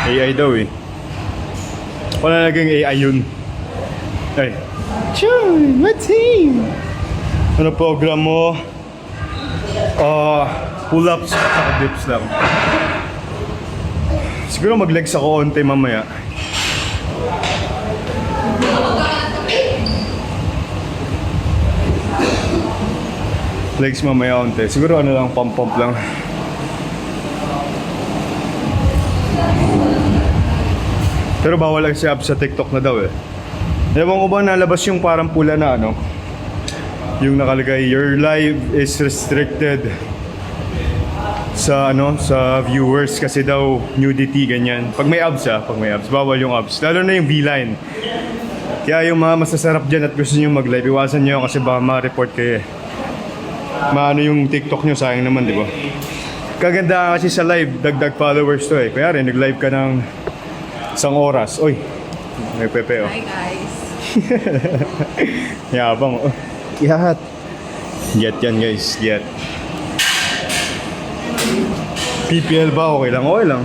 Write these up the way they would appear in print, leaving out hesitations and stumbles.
AI daw eh. Wala naging AI yun. Ay. Choy, my team! Ano program mo? Pull-ups at dips lang. Siguro mag-legs ako onte mamaya. Legs mamaya onte. Siguro ano lang, pump lang. Pero bawal lang si Abs sa TikTok na daw eh. Ewan ko ba nalabas yung parang pula na ano? Yung nakalagay, your live is restricted sa ano, sa viewers kasi daw nudity ganyan. Pag may abs bawal yung abs. Lalo na yung V-line. Kaya yung mga masasarap dyan at gusto nyo mag-live, iwasan nyo kasi baka ma-report kayo eh. Maano yung TikTok nyo, sayang naman, di ba? Kaganda kasi sa live, dagdag followers to eh. Kaya rin, nag-live ka ng isang oras. Oy, may Pepe oh. Hi guys. Yabang oh. Ihahat. Get yan guys, get. PPL ba? Okay lang, okay lang.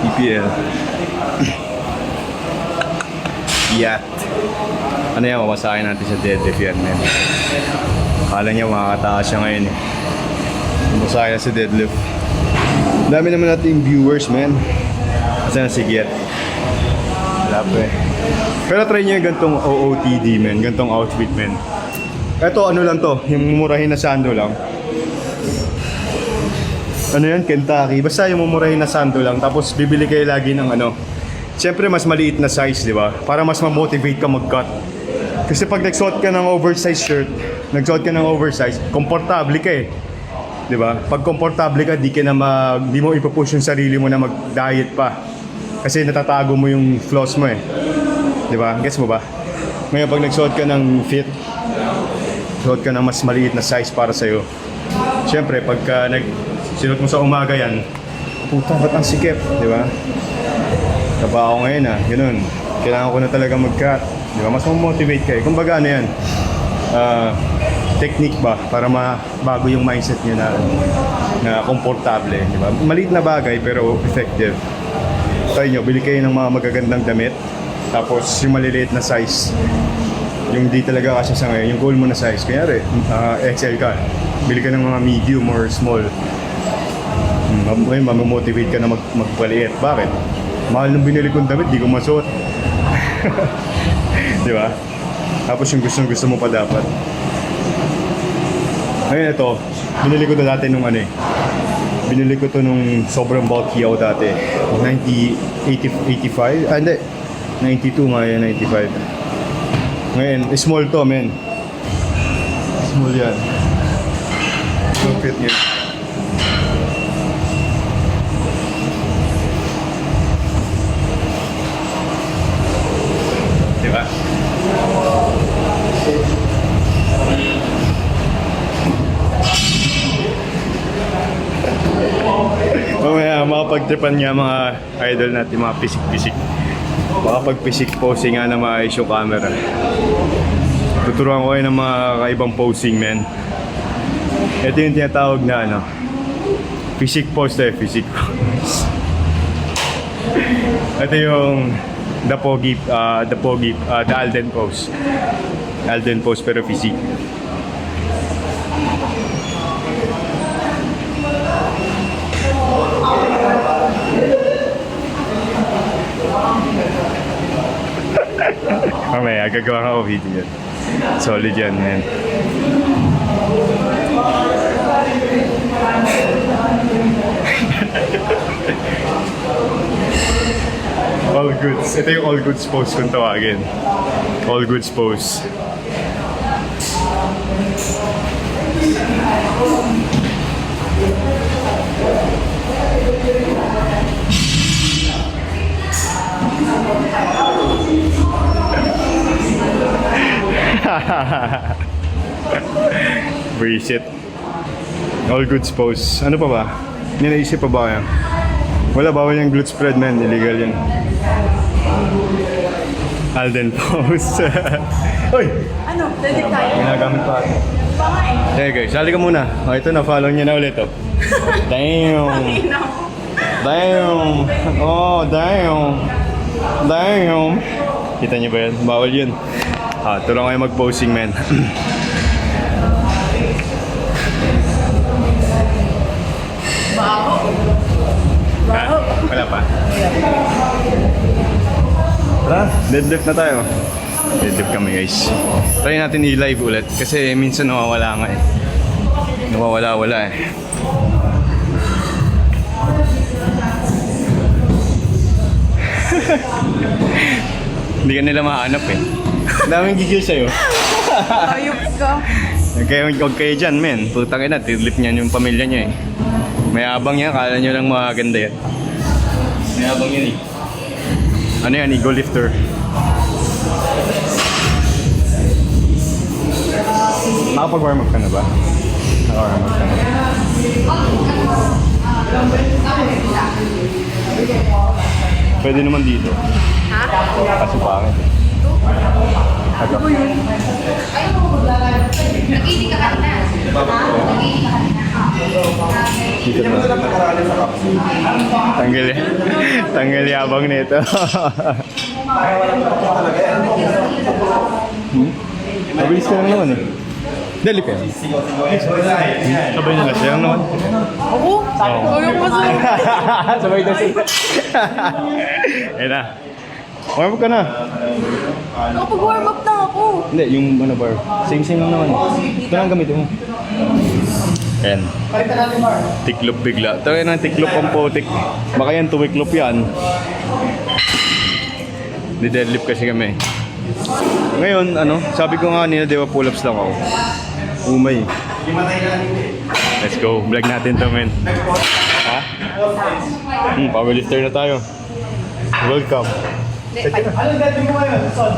PPL. Yat. Ano yan, mamasakin natin sa deadlift yan, man. Akala niya makakataas siya ngayon eh. Mamasakin na sa deadlift. Dami naman natin viewers, man. Kasi na si Get. Wala pa eh. Pero try nyo yung gantong OOTD, man. Gantong outfit, man. Eto, ano lang to. Yung mumurahin na sando lang. Ano yan? Kentucky. Basta yung mumurahin na sando lang. Tapos bibili kayo lagi ng ano. Siyempre, mas maliit na size, di ba? Para mas ma-motivate ka mag-cut. Kasi pag nagsuot ka ng oversized shirt, nagsuot ka ng oversized, komportable ka eh. Di ba? Pag komportable ka, di mo ipupush yung sarili mo na mag-diet pa. Kasi natatago mo yung flaws mo eh. Di ba? Gets mo ba? Ngayon, pag nagsuot ka ng fit, suot ka ng mas maliit na size para sa'yo. Siyempre, pagka sinuot mo sa umaga yan, putang ba't ang sikip, di ba? Trabaho ngayon ganun. Kailangan ko na talaga mag-cut. Di ba? Mas motivate ka eh. Kumbaga ano yan, technique ba para mabago yung mindset niyo na komportable, di ba? Maliit na bagay pero effective. Try nyo, bili kayo ng mga magagandang damit. Tapos yung maliliit na size, yung di talaga kasi sa ngayon, yung goal mo na size. Kanyari, XL ka. Bili ka ng mga medium or small. Ngayon, mamomotivate ka na magpaliit. Bakit? Mahal nung binili kong damit, di ko masuot. Di ba? Tapos yung gusto mo pa dapat. Ngayon ito, binili ko to dati nung ano eh. Binili ko to nung sobrang bulky ako dati. 85? Hindi. 92 nga yan, 95. Ngayon, small to, men. Small yan. Don't fit niya. Diba? Mamaya, makapagtripan nga mga idol natin, mga pisik-pisik. Makapag-pisik posing nga na maayos yung camera. Tuturuan ko kayo ng mga kaibang posing, men. Ito yung tinatawag na ano, pisik pose tayo, pisik pose. Ito yung the Alden pose. Alden pose pero pisik. Mamaya, gagawa ka ako video yan. Solid yan, man. All goods. Ito yung all goods pose kung tawagin. All goods pose. Reset. All goods pose. Ano pa ba? May naisip pa ba kaya? Wala, bawal yung glute spread, man. Illegal yan. Alden pose. Uy! Ano? Dali tayo. Ginagamit pa ito. Hey guys, sali ka muna. Ito na, follow niya na ulit. Oh. Damn! Damn! Oh, damn! Damn! Kita niyo ba yan? Bawal yun. Tulong kayo mag-posing, men. Wala pa? Tara, deadlift na tayo. Deadlift kami, guys. Try natin i-live ulit kasi minsan nawawala nga eh. Nawawala-wala eh. Hindi ka nila mahanap eh. Daming gigil sa'yo. Ayop ka. Huwag kayo dyan, men. Putang ina, tidlip niyan yung pamilya niya eh. Mayabang yan, kala nyo lang maganda yan. Mayabang yan eh. Ano yan, ego lifter. Nakapag-warm up ka na ba? Nakapag-warm up ka na. Pwede naman dito. Ha? Kaso pangit eh. Ano ba yun? Nag-inig ka kanina. Nag-inig ka kanina. Dito na. Tanggal yabang nito. Mabilis ka lang naman eh. Dali ka. Sabay nila siya lang naman. Ako? Ayaw ko sa... Sabay na sila. Ayun na. Warm up ka na. Nakapag-warm up na ako. Hindi, yung ano bar. Same lang naman. Ito lang gamitin mo. Ayan. Tiklop bigla. Ito yan ang tiklop ang putik. Baka yan tumiklop yan. Di-deadlift kasi kami. Ngayon, ano, sabi ko nga nila, diba pull-ups lang ako. Umay. Let's go. Vlog natin to, men. Ha? Powerlifter na tayo. Welcome. Anong dati mo ngayon? Son?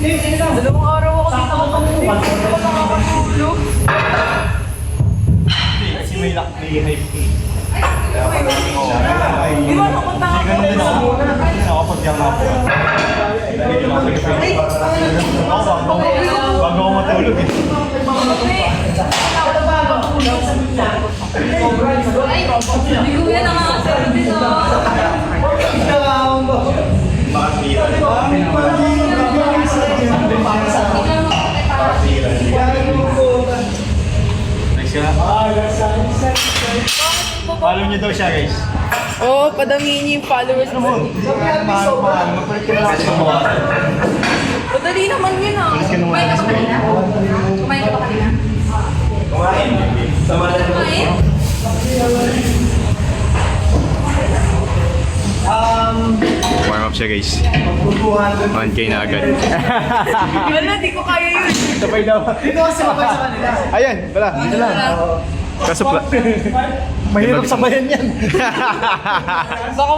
Sige, sige mo. Dalawang araw ako dito nakakatulog. Kasi may hype. Di ba napunta ka Ganun din ako. Nakapag-jam ako. Bago ako matulog eh. Hindi ko yan nakakasabi din Follow niyo daw siya, guys. Oo, padamihin niyo yung followers mo. Madali naman yun ah. Kumain ka ba kanina? Kumain ka ba kanina? Kumain? Warm up siya, guys. 1K na agad. Wala, di ko kaya yun. Sabay daw. Dito kasi mabay sa kanila. Ayan, pala. Dito lang. Kaso Mahirap sabayan yan. Baka